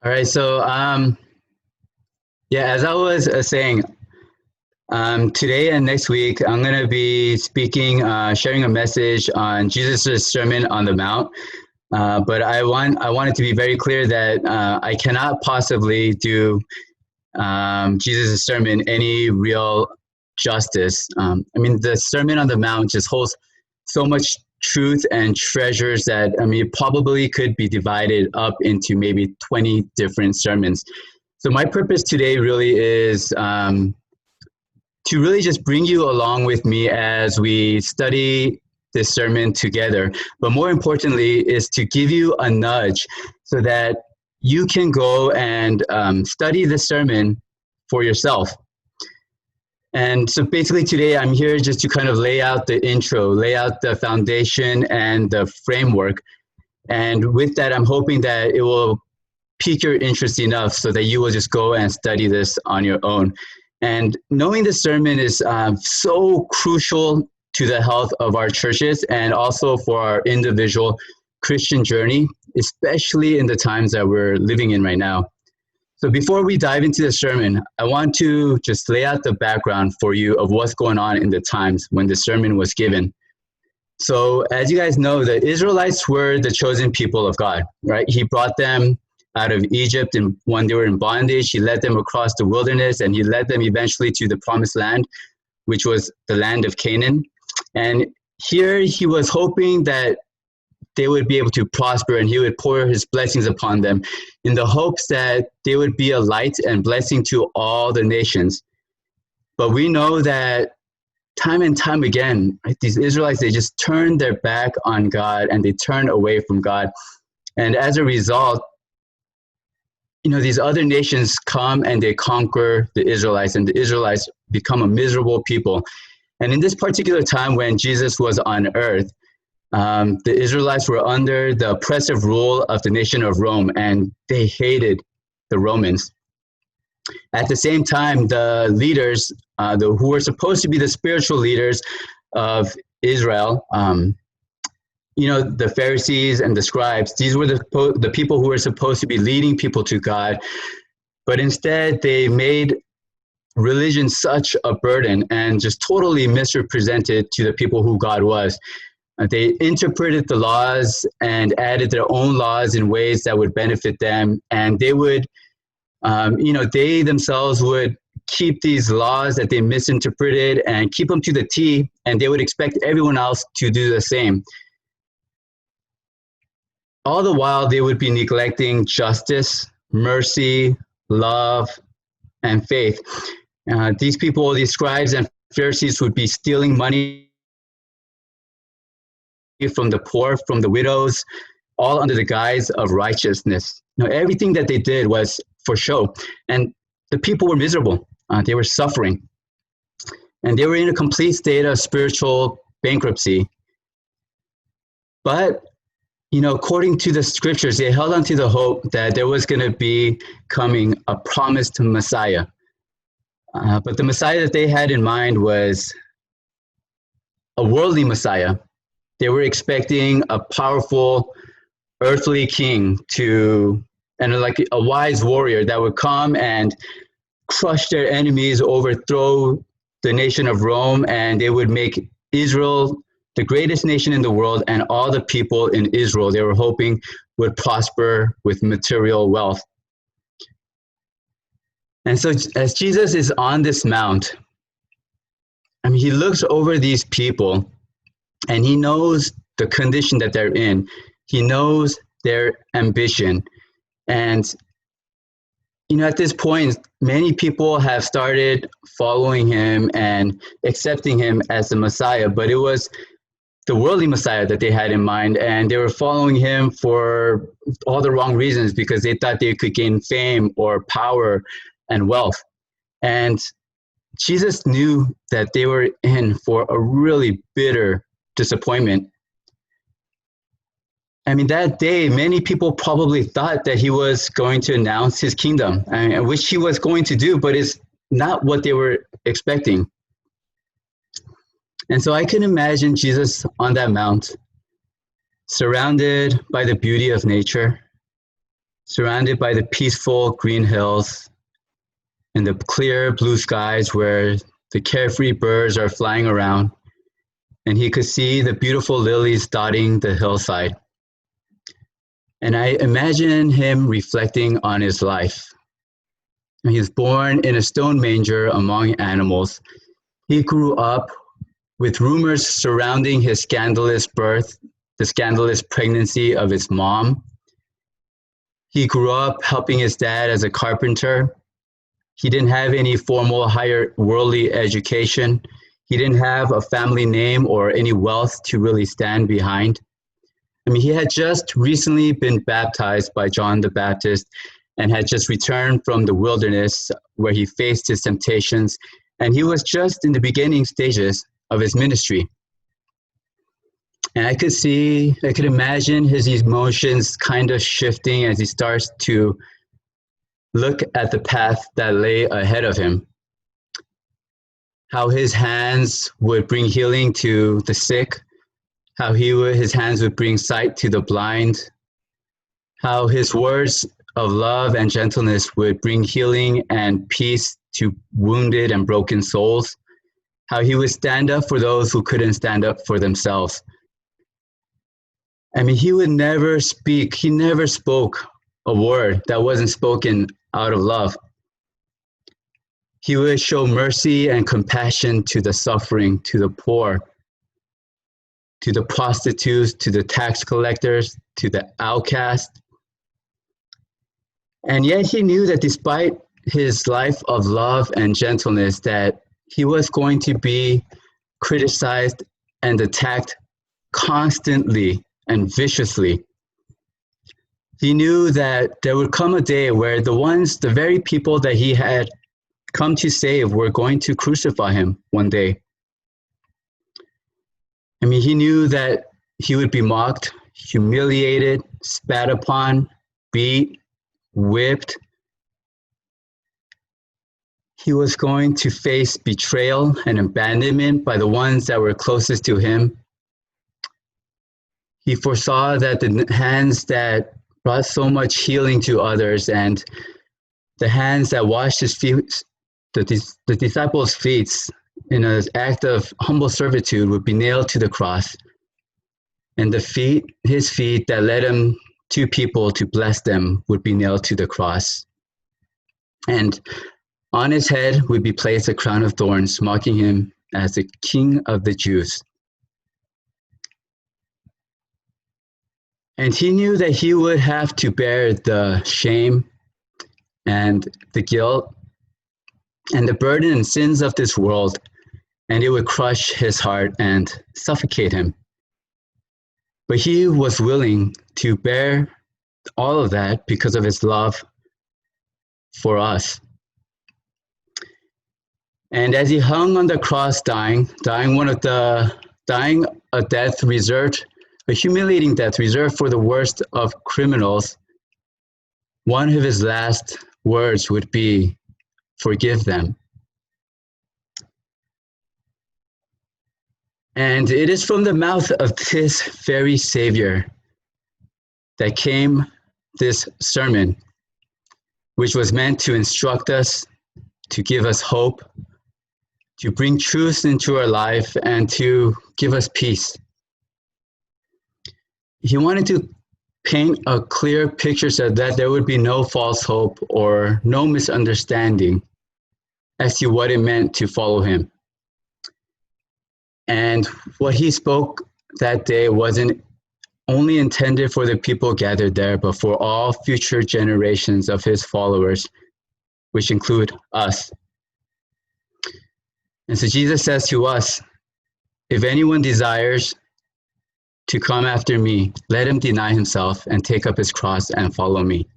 All right, so yeah, as I was saying, today and next week, I'm going to be speaking, sharing a message on Jesus' Sermon on the Mount. But I want it to be very clear that I cannot possibly do Jesus' sermon any real justice. I mean, the Sermon on the Mount just holds so much truth and treasures that, I mean, it probably could be divided up into maybe 20 different sermons. So my purpose today really is to really just bring you along with me as we study this sermon together. But more importantly, is to give you a nudge so that you can go and study the sermon for yourself. And so basically today I'm here just to kind of lay out the intro, lay out the foundation and the framework. And with that, I'm hoping that it will pique your interest enough so that you will just go and study this on your own. And knowing the sermon is so crucial to the health of our churches and also for our individual Christian journey, especially in the times that we're living in right now. So before we dive into the sermon, I want to just lay out the background for you of what's going on in the times when the sermon was given. So as you guys know, the Israelites were the chosen people of God, right? He brought them out of Egypt, and when they were in bondage, he led them across the wilderness, and he led them eventually to the promised land, which was the land of Canaan. And here he was hoping that they would be able to prosper, and he would pour his blessings upon them in the hopes that they would be a light and blessing to all the nations. But we know that time and time again, right, these Israelites, they just turned their back on God and they turned away from God. And as a result, these other nations come and they conquer the Israelites, and the Israelites become a miserable people. And in this particular time when Jesus was on earth, the Israelites were under the oppressive rule of the nation of Rome, and they hated the Romans. At the same time, the leaders, who were supposed to be the spiritual leaders of Israel, the Pharisees and the scribes, these were the people who were supposed to be leading people to God. But instead, they made religion such a burden and just totally misrepresented to the people who God was. They interpreted the laws and added their own laws in ways that would benefit them. And they would, they themselves would keep these laws that they misinterpreted and keep them to the T, and they would expect everyone else to do the same. All the while, they would be neglecting justice, mercy, love, and faith. These people, these scribes and Pharisees, would be stealing money from the poor, from the widows, all under the guise of righteousness. Everything that they did was for show. And the people were miserable. They were suffering. And they were in a complete state of spiritual bankruptcy. But according to the scriptures, they held on to the hope that there was going to be coming a promised Messiah. But the Messiah that they had in mind was a worldly Messiah. They were expecting a powerful earthly king and like a wise warrior that would come and crush their enemies, overthrow the nation of Rome, and they would make Israel the greatest nation in the world, and all the people in Israel, they were hoping, would prosper with material wealth. And so as Jesus is on this mount, he looks over these people and he knows the condition that they're in. He knows their ambition. And, at this point, many people have started following him and accepting him as the Messiah, but it was the worldly Messiah that they had in mind, and they were following him for all the wrong reasons because they thought they could gain fame or power and wealth. And Jesus knew that they were in for a really bitter disappointment. That day, many people probably thought that he was going to announce his kingdom, which he was going to do, but it's not what they were expecting. And so I can imagine Jesus on that mount, surrounded by the beauty of nature, surrounded by the peaceful green hills and the clear blue skies where the carefree birds are flying around, and he could see the beautiful lilies dotting the hillside. And I imagine him reflecting on his life. He was born in a stone manger among animals. He grew up with rumors surrounding his scandalous birth, the scandalous pregnancy of his mom. He grew up helping his dad as a carpenter. He didn't have any formal higher worldly education. He didn't have a family name or any wealth to really stand behind. I mean, he had just recently been baptized by John the Baptist and had just returned from the wilderness where he faced his temptations, and he was just in the beginning stages of his ministry. And I could imagine his emotions kind of shifting as he starts to look at the path that lay ahead of him. How his hands would bring healing to the sick, how his hands would bring sight to the blind, how his words of love and gentleness would bring healing and peace to wounded and broken souls, how he would stand up for those who couldn't stand up for themselves. I mean, he never spoke a word that wasn't spoken out of love. He would show mercy and compassion to the suffering, to the poor, to the prostitutes, to the tax collectors, to the outcast. And yet he knew that despite his life of love and gentleness, that he was going to be criticized and attacked constantly and viciously. He knew that there would come a day where the very people that he had come to save were going to crucify him one day. I mean, he knew that he would be mocked, humiliated, spat upon, beat, whipped. He was going to face betrayal and abandonment by the ones that were closest to him. He foresaw that the hands that brought so much healing to others and the hands that washed his feet, the disciples' feet in an act of humble servitude would be nailed to the cross. And his feet that led him to people to bless them would be nailed to the cross. And on his head would be placed a crown of thorns, mocking him as the King of the Jews. And he knew that he would have to bear the shame and the guilt and the burden and sins of this world, and it would crush his heart and suffocate him. But he was willing to bear all of that because of his love for us. And as he hung on the cross dying a death reserved, a humiliating death reserved for the worst of criminals, one of his last words would be, "Forgive them." And it is from the mouth of this very Savior that came this sermon, which was meant to instruct us, to give us hope, to bring truth into our life, and to give us peace. He wanted to paint a clear picture so that there would be no false hope or no misunderstanding as to what it meant to follow him. And what he spoke that day wasn't only intended for the people gathered there, but for all future generations of his followers, which include us. And so Jesus says to us, if anyone desires to come after me, let him deny himself and take up his cross and follow me.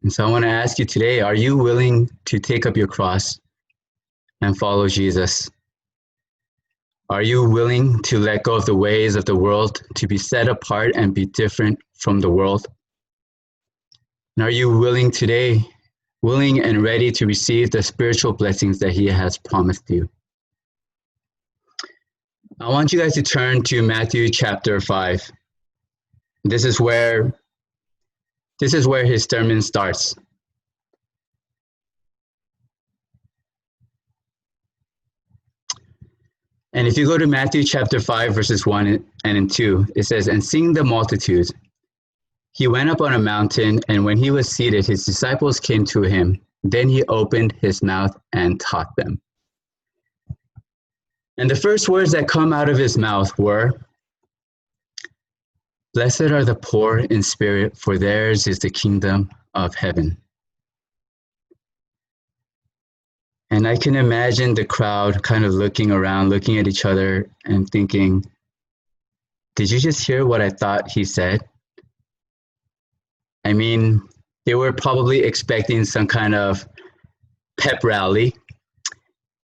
And so I want to ask you today, are you willing to take up your cross and follow Jesus? Are you willing to let go of the ways of the world, to be set apart and be different from the world? And are you willing and ready to receive the spiritual blessings that he has promised you? I want you guys to turn to Matthew chapter 5. This is where This is where his sermon starts. And if you go to Matthew chapter 5, verses 1 and 2, it says, "And seeing the multitudes, he went up on a mountain, and when he was seated, his disciples came to him. Then he opened his mouth and taught them." And the first words that come out of his mouth were, "Blessed are the poor in spirit, for theirs is the kingdom of heaven." And I can imagine the crowd kind of looking around, looking at each other and thinking, did you just hear what I thought he said? I mean, they were probably expecting some kind of pep rally.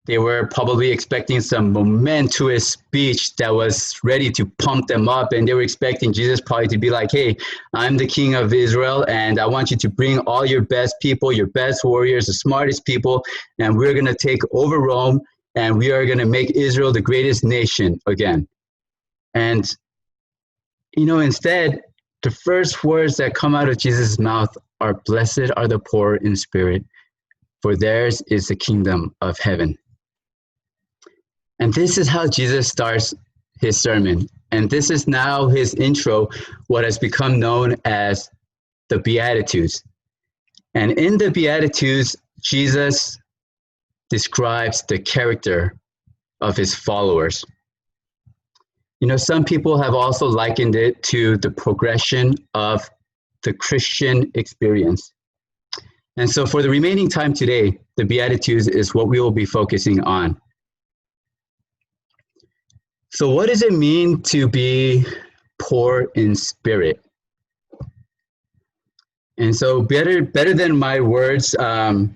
They were probably expecting some momentous speech that was ready to pump them up. And they were expecting Jesus probably to be like, "Hey, I'm the king of Israel, and I want you to bring all your best people, your best warriors, the smartest people, and we're going to take over Rome, and we are going to make Israel the greatest nation again." And, instead, the first words that come out of Jesus' mouth are, "Blessed are the poor in spirit, for theirs is the kingdom of heaven." And this is how Jesus starts his sermon. And this is now his intro, what has become known as the Beatitudes. And in the Beatitudes, Jesus describes the character of his followers. Some people have also likened it to the progression of the Christian experience. And so for the remaining time today, the Beatitudes is what we will be focusing on. So what does it mean to be poor in spirit? And so better than my words, can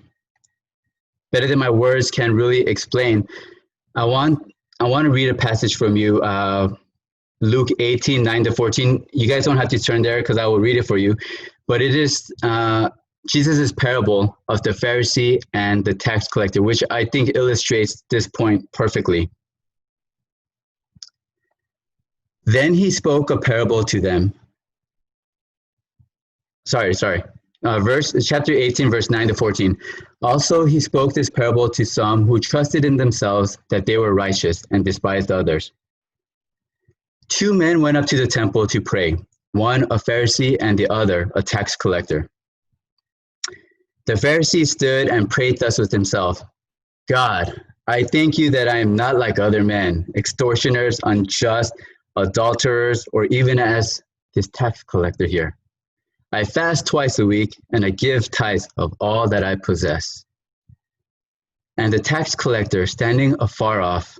really explain, I want to read a passage from you, Luke 18, 9-14. You guys don't have to turn there because I will read it for you. But it is Jesus' parable of the Pharisee and the tax collector, which I think illustrates this point perfectly. Then he spoke a parable to them. Chapter 18, verse 9-14. Also, he spoke this parable to some who trusted in themselves that they were righteous and despised others. 2 men went up to the temple to pray, one a Pharisee and the other a tax collector. The Pharisee stood and prayed thus with himself, "God, I thank you that I am not like other men, extortioners, unjust, adulterers, or even as this tax collector here. I fast twice a week, and I give tithes of all that I possess." And the tax collector, standing afar off,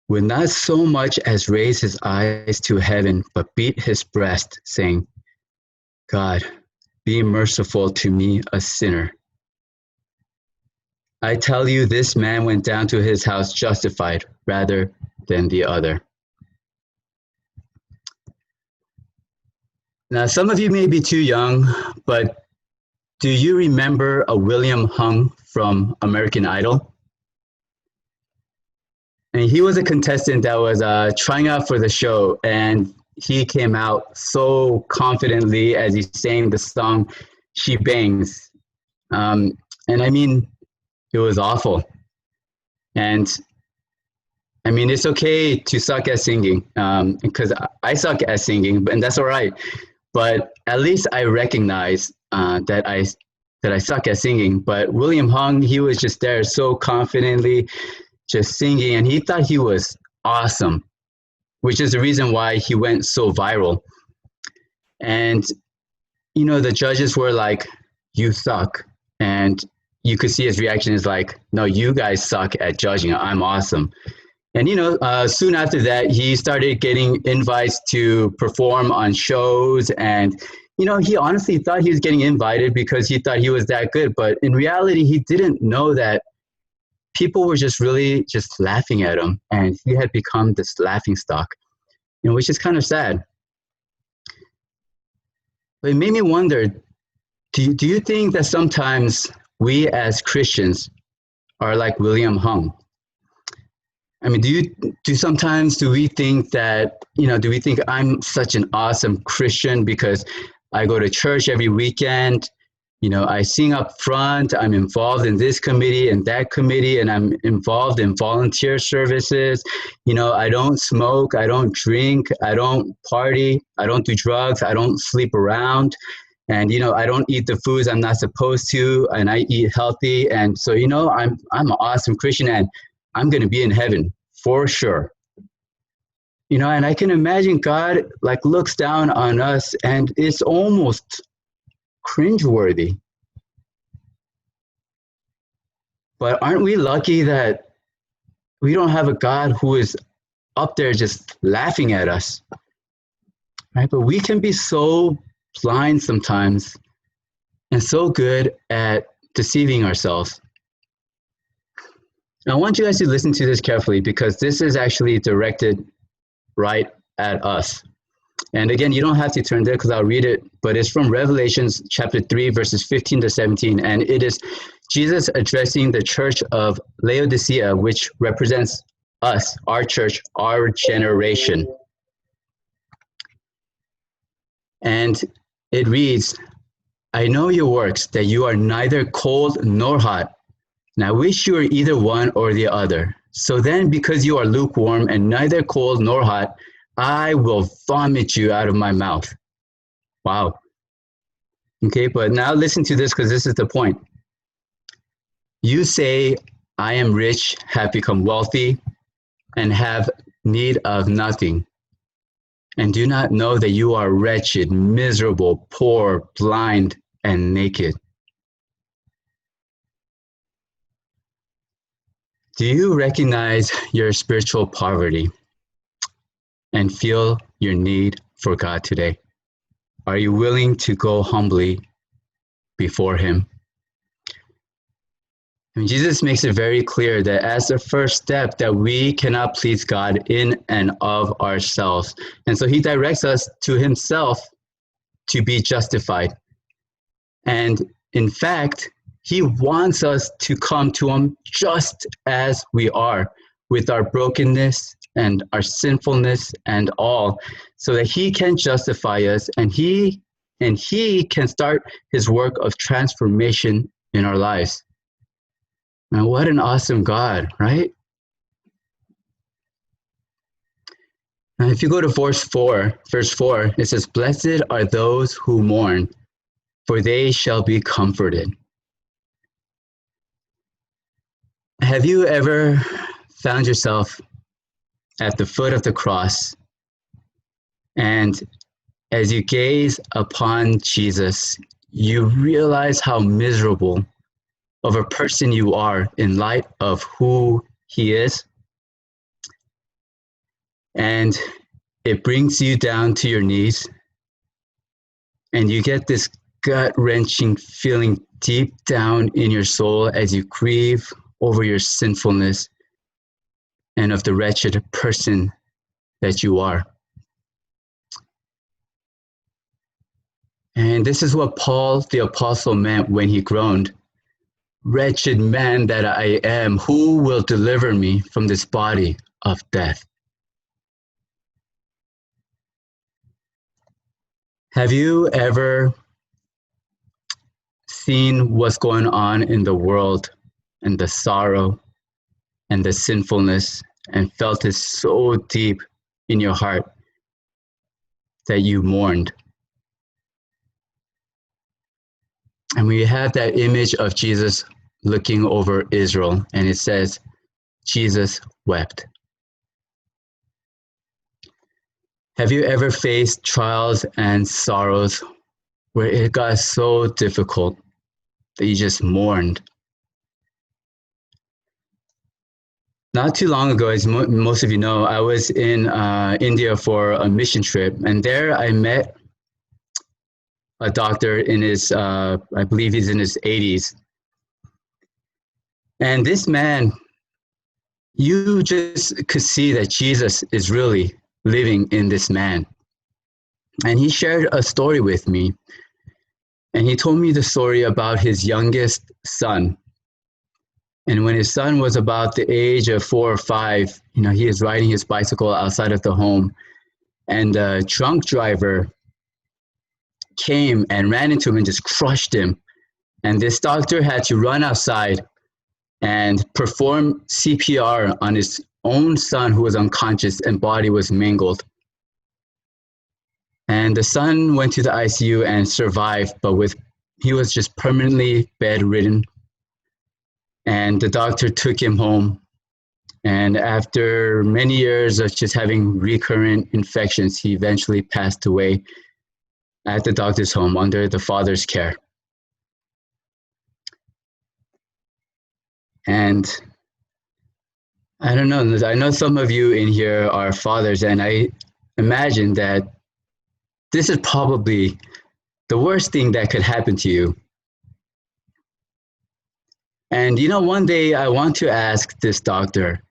would not so much as raise his eyes to heaven, but beat his breast, saying, "God, be merciful to me, a sinner." I tell you, this man went down to his house justified rather than the other. Now, some of you may be too young, but do you remember a William Hung from American Idol? And he was a contestant that was trying out for the show, and he came out so confidently as he sang the song "She Bangs." And I mean, it was awful. And I mean, it's okay to suck at singing, because I suck at singing, and that's all right. But at least I recognize that I suck at singing. But William Hung, he was just there so confidently, just singing, and he thought he was awesome, which is the reason why he went so viral. And, the judges were like, "You suck." And you could see his reaction is like, "No, you guys suck at judging. I'm awesome." And, soon after that, he started getting invites to perform on shows. And, he honestly thought he was getting invited because he thought he was that good. But in reality, he didn't know that people were just really just laughing at him. And he had become this laughingstock, which is kind of sad. But it made me wonder, do you think that sometimes we as Christians are like William Hung? I mean, do we think that, do we think I'm such an awesome Christian because I go to church every weekend. I sing up front. I'm involved in this committee and that committee, and I'm involved in volunteer services. I don't smoke. I don't drink. I don't party. I don't do drugs. I don't sleep around. And, I don't eat the foods I'm not supposed to, and I eat healthy. And so, I'm an awesome Christian, and I'm going to be in heaven for sure. And I can imagine God looks down on us, and it's almost cringeworthy. But aren't we lucky that we don't have a God who is up there just laughing at us, right? But we can be so blind sometimes and so good at deceiving ourselves. Now, I want you guys to listen to this carefully, because this is actually directed right at us. And again, you don't have to turn there because I'll read it, but it's from Revelations chapter 3, verses 15 to 17. And it is Jesus addressing the church of Laodicea, which represents us, our church, our generation. And it reads, I know your works, that you are neither cold nor hot. And I wish you were either one or the other. So then, because you are lukewarm and neither cold nor hot, I will vomit you out of my mouth. Wow. Okay, but now listen to this, because this is the point. You say, I am rich, have become wealthy, and have need of nothing, and do not know that you are wretched, miserable, poor, blind, and naked. Do you recognize your spiritual poverty and feel your need for God today? Are you willing to go humbly before Him? And Jesus makes it very clear that as the first step, that we cannot please God in and of ourselves. And so He directs us to Himself to be justified. And in fact, He wants us to come to Him just as we are, with our brokenness and our sinfulness and all, so that He can justify us, and He can start His work of transformation in our lives. And what an awesome God, right? Now, if you go to verse 4, it says, Blessed are those who mourn, for they shall be comforted. Have you ever found yourself at the foot of the cross, and as you gaze upon Jesus, you realize how miserable of a person you are in light of who He is? And it brings you down to your knees, and you get this gut-wrenching feeling deep down in your soul as you grieve over your sinfulness and of the wretched person that you are. And this is what Paul the apostle meant when he groaned, Wretched man that I am, who will deliver me from this body of death? Have you ever seen what's going on in the world and the sorrow and the sinfulness, and felt it so deep in your heart that you mourned? And we have that image of Jesus looking over Israel, and it says, Jesus wept. Have you ever faced trials and sorrows where it got so difficult that you just mourned? Not too long ago, as most of you know, I was in India for a mission trip, and there I met a doctor in his, I believe he's in his 80s. And this man, you just could see that Jesus is really living in this man. And he shared a story with me. And he told me the story about his youngest son. And when his son was about the age of 4 or 5, he was riding his bicycle outside of the home. And a drunk driver came and ran into him and just crushed him. And this doctor had to run outside and perform CPR on his own son who was unconscious and body was mangled. And the son went to the ICU and survived, but he was just permanently bedridden. And the doctor took him home. And after many years of just having recurrent infections, he eventually passed away at the doctor's home under the father's care. And I don't know, I know some of you in here are fathers, and I imagine that this is probably the worst thing that could happen to you. And one day I want to ask this doctor,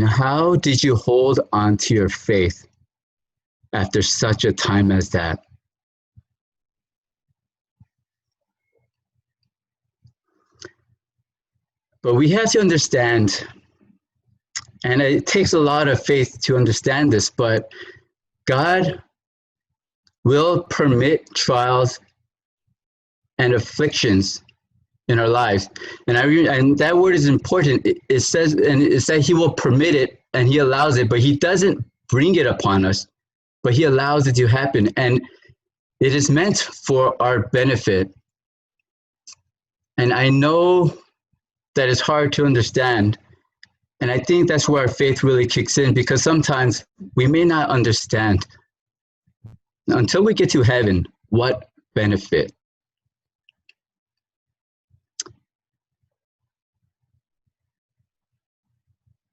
how did you hold on to your faith after such a time as that? But we have to understand, and it takes a lot of faith to understand this, but God will permit trials and afflictions in our lives. And that word is important. It says he will permit it and he allows it, but he doesn't bring it upon us, but he allows it to happen. And it is meant for our benefit. And I know that it's hard to understand. And I think that's where our faith really kicks in, because sometimes we may not understand until we get to heaven what benefit.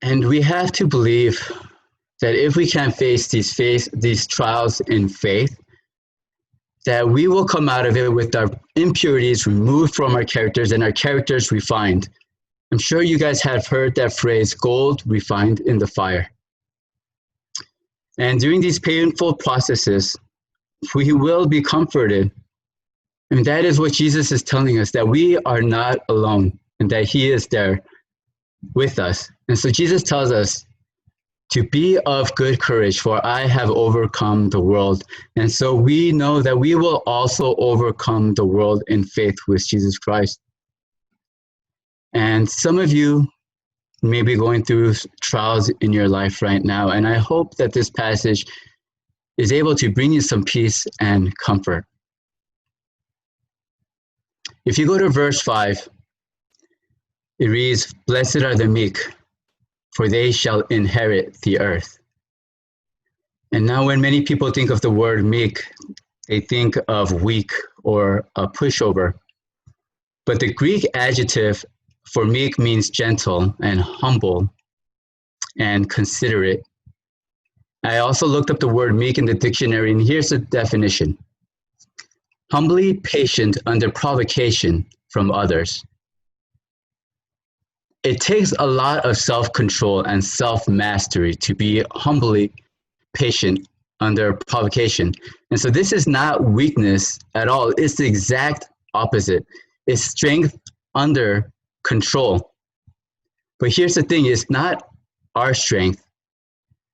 And we have to believe that if we can face these trials in faith, that we will come out of it with our impurities removed from our characters and our characters refined. I'm sure you guys have heard that phrase, gold refined in the fire. And during these painful processes, we will be comforted. And that is what Jesus is telling us, that we are not alone and that he is there with us. And so Jesus tells us to be of good courage, for I have overcome the world. And so we know that we will also overcome the world in faith with Jesus Christ. And some of you may be going through trials in your life right now. And I hope that this passage is able to bring you some peace and comfort. If you go to verse 5, it reads, "Blessed are the meek, for they shall inherit the earth." And now when many people think of the word meek, they think of weak or a pushover. But the Greek adjective for meek means gentle and humble and considerate. I also looked up the word meek in the dictionary, and here's the definition: humbly patient under provocation from others. It takes a lot of self-control and self-mastery to be humbly patient under provocation. And so this is not weakness at all. It's the exact opposite. It's strength under control. But here's the thing, it's not our strength.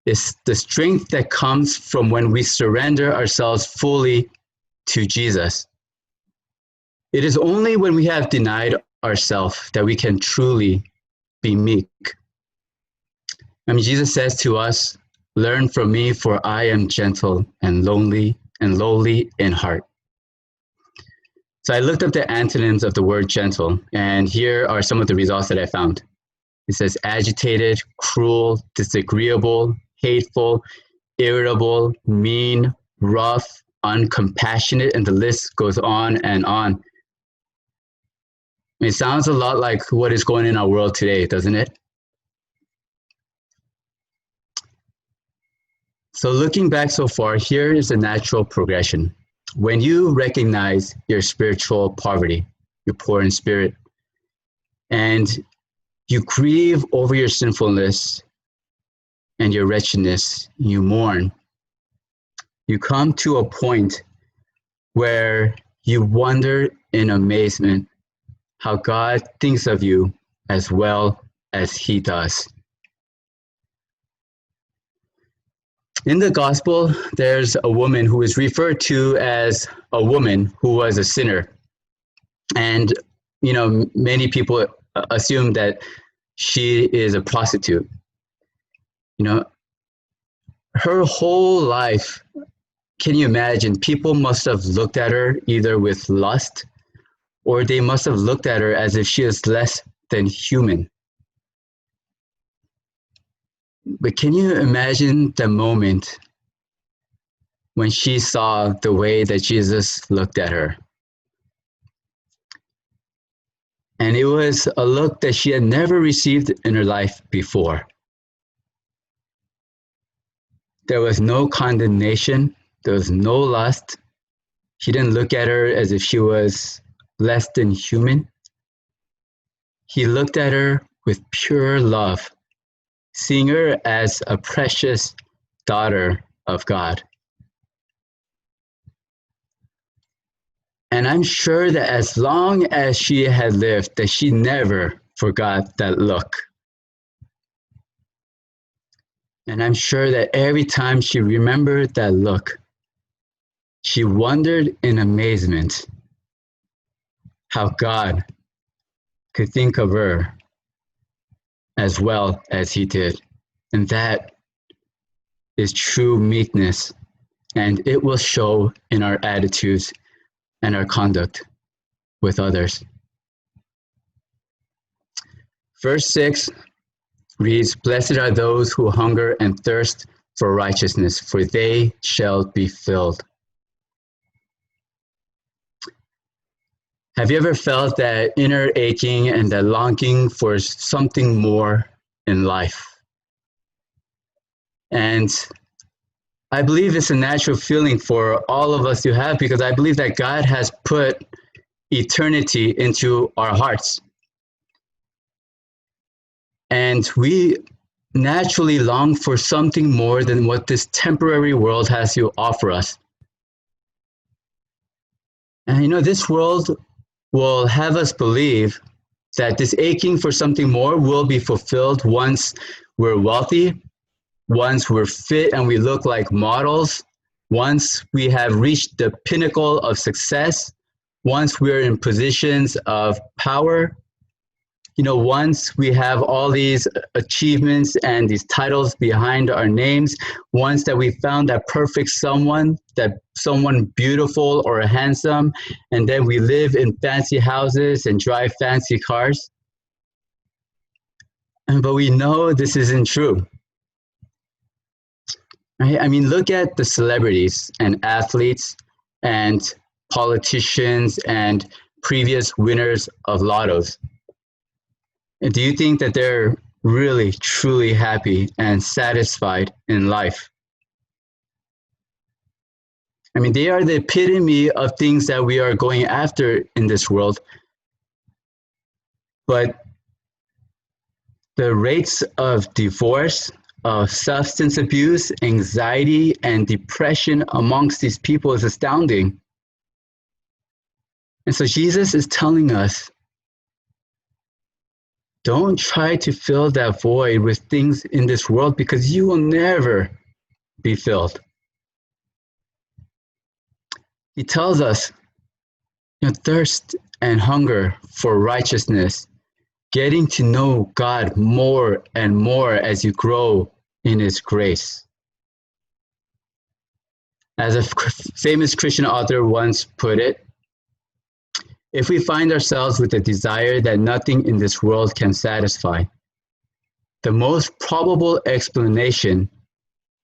It's the strength that comes from when we surrender ourselves fully to Jesus. It is only when we have denied ourselves that we can truly be meek. I mean, Jesus says to us, "Learn from me, for I am gentle and lowly in heart." So I looked up the antonyms of the word gentle, and here are some of the results that I found. It says agitated, cruel, disagreeable, hateful, irritable, mean, rough, uncompassionate, and the list goes on and on. It sounds a lot like what is going on in our world today, doesn't it? So looking back so far, here is the natural progression. When you recognize your spiritual poverty, you're poor in spirit, and you grieve over your sinfulness and your wretchedness, you mourn, you come to a point where you wonder in amazement how God thinks of you as well as he does. In the gospel, there's a woman who is referred to as a woman who was a sinner. And, many people assume that she is a prostitute. You know, her whole life, can you imagine? People must have looked at her either with lust or they must have looked at her as if she is less than human. But can you imagine the moment when she saw the way that Jesus looked at her? And it was a look that she had never received in her life before. There was no condemnation, there was no lust. He didn't look at her as if she was less than human. He looked at her with pure love, seeing her as a precious daughter of God. And I'm sure that as long as she had lived, that she never forgot that look. And I'm sure that every time she remembered that look, she wondered in amazement how God could think of her as well as he did. And that is true meekness, and it will show in our attitudes and our conduct with others. Verse 6 reads, "Blessed are those who hunger and thirst for righteousness, for they shall be filled." Have you ever felt that inner aching and that longing for something more in life? And I believe it's a natural feeling for all of us to have because I believe that God has put eternity into our hearts. And we naturally long for something more than what this temporary world has to offer us. And this world will have us believe that this aching for something more will be fulfilled once we're wealthy, once we're fit and we look like models, once we have reached the pinnacle of success, once we're in positions of power, once we have all these achievements and these titles behind our names, once that we found that perfect someone, that someone beautiful or handsome, and then we live in fancy houses and drive fancy cars. But we know this isn't true. Right? I mean, look at the celebrities and athletes and politicians and previous winners of lottos. Do you think that they're really, truly happy and satisfied in life? I mean, they are the epitome of things that we are going after in this world. But the rates of divorce, of substance abuse, anxiety, and depression amongst these people is astounding. And so Jesus is telling us, don't try to fill that void with things in this world because you will never be filled. He tells us, thirst and hunger for righteousness, getting to know God more and more as you grow in His grace. As a famous Christian author once put it, if we find ourselves with a desire that nothing in this world can satisfy, the most probable explanation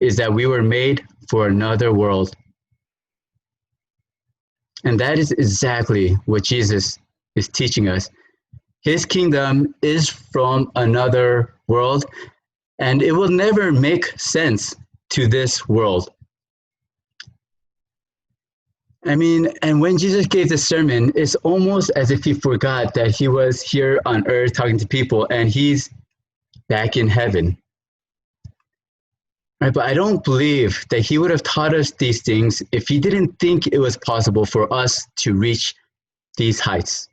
is that we were made for another world. And that is exactly what Jesus is teaching us. His kingdom is from another world, and it will never make sense to this world. I mean, and when Jesus gave the sermon, it's almost as if he forgot that he was here on earth talking to people and he's back in heaven. Right? But I don't believe that he would have taught us these things if he didn't think it was possible for us to reach these heights.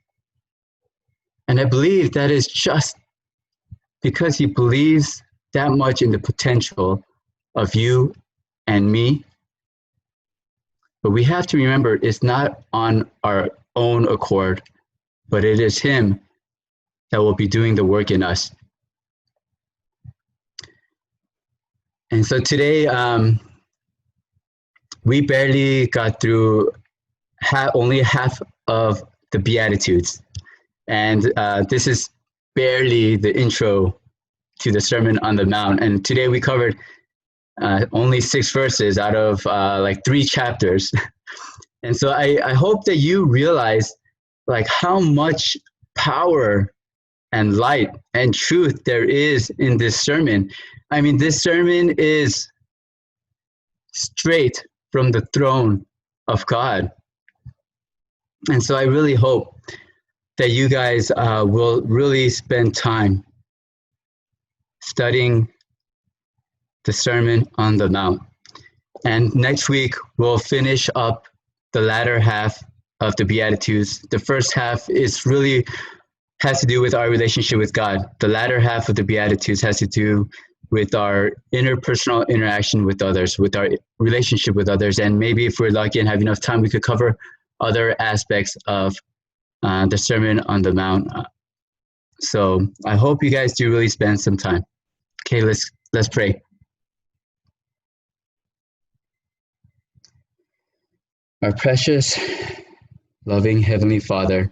And I believe that is just because he believes that much in the potential of you and me. But we have to remember it's not on our own accord, but it is Him that will be doing the work in us. And so today, we barely got through only half of the Beatitudes. And this is barely the intro to the Sermon on the Mount. And today we covered only 6 verses out of like 3 chapters. And so I hope that you realize like how much power and light and truth there is in this sermon. I mean, this sermon is straight from the throne of God. And so I really hope that you guys will really spend time studying the Sermon on the Mount. And next week, we'll finish up the latter half of the Beatitudes. The first half is really has to do with our relationship with God. The latter half of the Beatitudes has to do with our interpersonal interaction with others, with our relationship with others. And maybe if we're lucky and have enough time, we could cover other aspects of the Sermon on the Mount. So I hope you guys do really spend some time. Okay, let's pray. Our precious, loving Heavenly Father,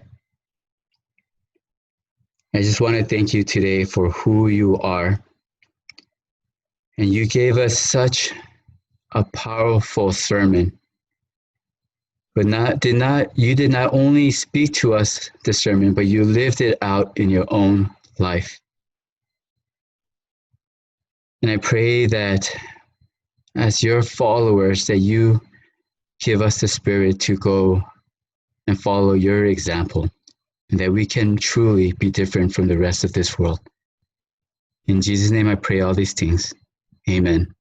I just want to thank you today for who you are. And you gave us such a powerful sermon. But you did not only speak to us the sermon, but you lived it out in your own life. And I pray that as your followers, that you give us the Spirit to go and follow your example, and that we can truly be different from the rest of this world. In Jesus' name I pray all these things. Amen.